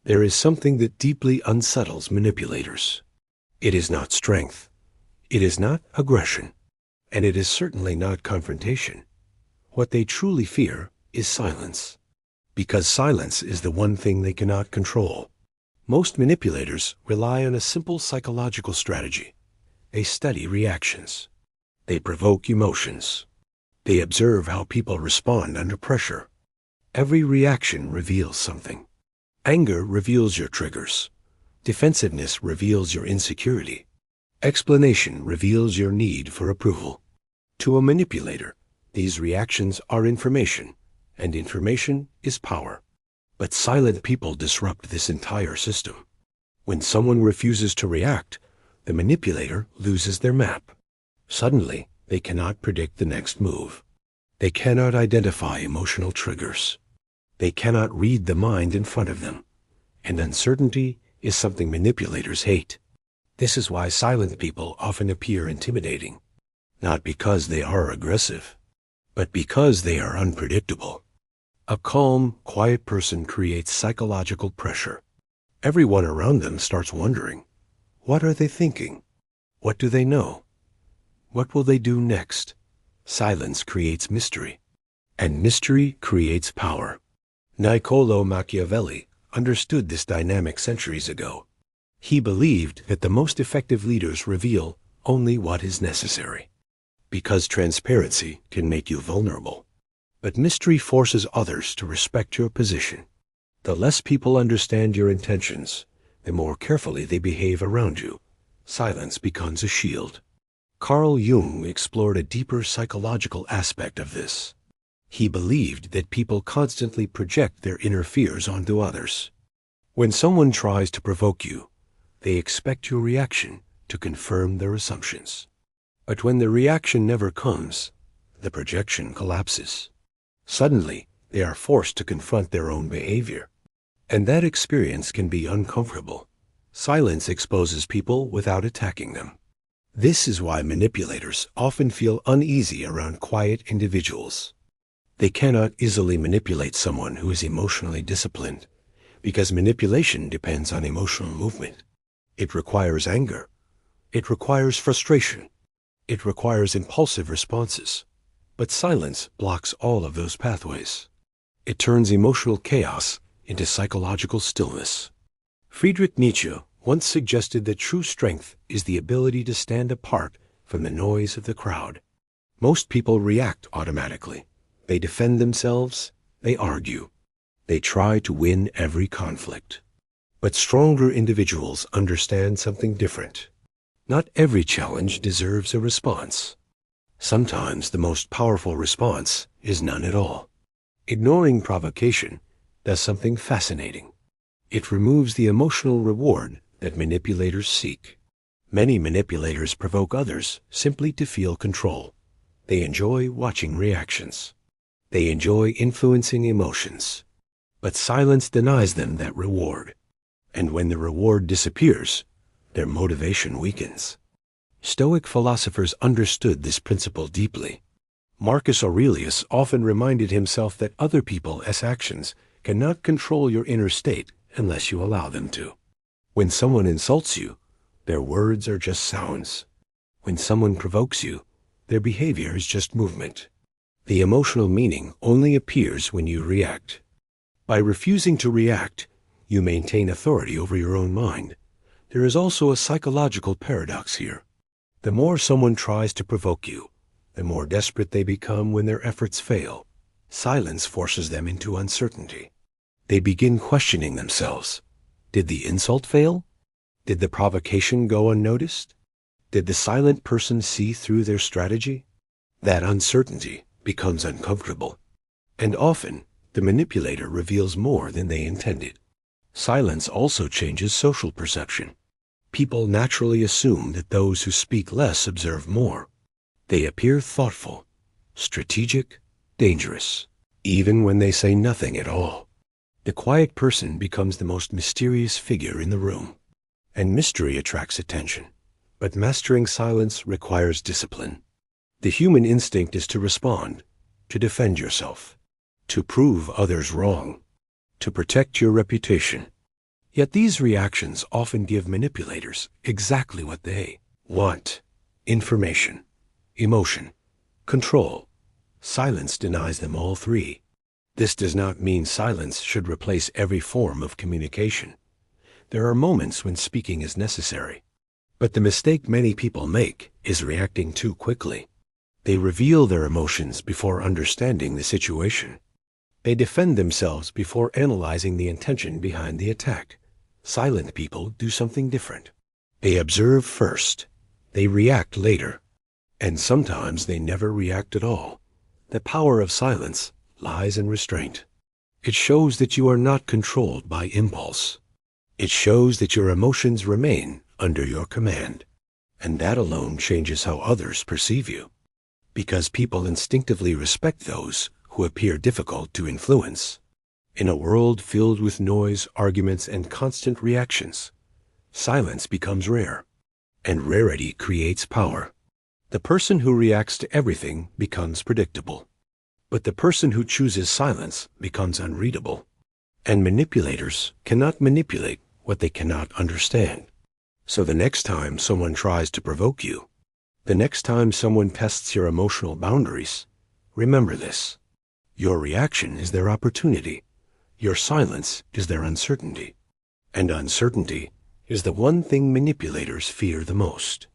There is something that deeply unsettles manipulators. It is not strength. It is not aggression. And it is certainly not confrontation. What they truly fear is silence. Because silence is the one thing they cannot control. Most manipulators rely on a simple psychological strategy. They study reactions. They provoke emotions. They observe how people respond under pressure. Every reaction reveals something. Anger reveals your triggers. Defensiveness reveals your insecurity. Explanation reveals your need for approval. To a manipulator, these reactions are information, and information is power. But silent people disrupt this entire system. When someone refuses to react, the manipulator loses their map. Suddenly, they cannot predict the next move. They cannot identify emotional triggers. They cannot read the mind in front of them. And uncertainty is something manipulators hate. This is why silent people often appear intimidating. Not because they are aggressive, but because they are unpredictable. A calm, quiet person creates psychological pressure. Everyone around them starts wondering, what are they thinking? What do they know? What will they do next? Silence creates mystery, and mystery creates power. Niccolò Machiavelli understood this dynamic centuries ago. He believed that the most effective leaders reveal only what is necessary, because transparency can make you vulnerable. But mystery forces others to respect your position. The less people understand your intentions, the more carefully they behave around you. Silence becomes a shield. Carl Jung explored a deeper psychological aspect of this. He believed that people constantly project their inner fears onto others. When someone tries to provoke you, they expect your reaction to confirm their assumptions. But when the reaction never comes, the projection collapses. Suddenly, they are forced to confront their own behavior. And that experience can be uncomfortable. Silence exposes people without attacking them. This is why manipulators often feel uneasy around quiet individuals. They cannot easily manipulate someone who is emotionally disciplined, because manipulation depends on emotional movement. It requires anger. It requires frustration. It requires impulsive responses. But silence blocks all of those pathways. It turns emotional chaos into psychological stillness. Friedrich Nietzsche once suggested that true strength is the ability to stand apart from the noise of the crowd. Most people react automatically. They defend themselves. They argue. They try to win every conflict. But stronger individuals understand something different. Not every challenge deserves a response. Sometimes the most powerful response is none at all. Ignoring provocation does something fascinating. It removes the emotional reward that manipulators seek. Many manipulators provoke others simply to feel control. They enjoy watching reactions. They enjoy influencing emotions. But silence denies them that reward. And when the reward disappears, their motivation weakens. Stoic philosophers understood this principle deeply. Marcus Aurelius often reminded himself that other people's actions cannot control your inner state unless you allow them to. When someone insults you, their words are just sounds. When someone provokes you, their behavior is just movement. The emotional meaning only appears when you react. By refusing to react, you maintain authority over your own mind. There is also a psychological paradox here. The more someone tries to provoke you, the more desperate they become when their efforts fail. Silence forces them into uncertainty. They begin questioning themselves. Did the insult fail? Did the provocation go unnoticed? Did the silent person see through their strategy? That uncertainty becomes uncomfortable. And often, the manipulator reveals more than they intended. Silence also changes social perception. People naturally assume that those who speak less observe more. They appear thoughtful, strategic, dangerous, even when they say nothing at all. The quiet person becomes the most mysterious figure in the room. And mystery attracts attention. But mastering silence requires discipline. The human instinct is to respond, to defend yourself, to prove others wrong, to protect your reputation. Yet these reactions often give manipulators exactly what they want: information, emotion, control. Silence denies them all three. This does not mean silence should replace every form of communication. There are moments when speaking is necessary. But the mistake many people make is reacting too quickly. They reveal their emotions before understanding the situation. They defend themselves before analyzing the intention behind the attack. Silent people do something different. They observe first. They react later. And sometimes they never react at all. The power of silence lies in restraint. It shows that you are not controlled by impulse. It shows that your emotions remain under your command. And that alone changes how others perceive you. Because people instinctively respect those who appear difficult to influence. In a world filled with noise, arguments, and constant reactions, silence becomes rare. And rarity creates power. The person who reacts to everything becomes predictable. But the person who chooses silence becomes unreadable. And manipulators cannot manipulate what they cannot understand. So the next time someone tries to provoke you, the next time someone tests your emotional boundaries, remember this: your reaction is their opportunity. Your silence is their uncertainty. And uncertainty is the one thing manipulators fear the most.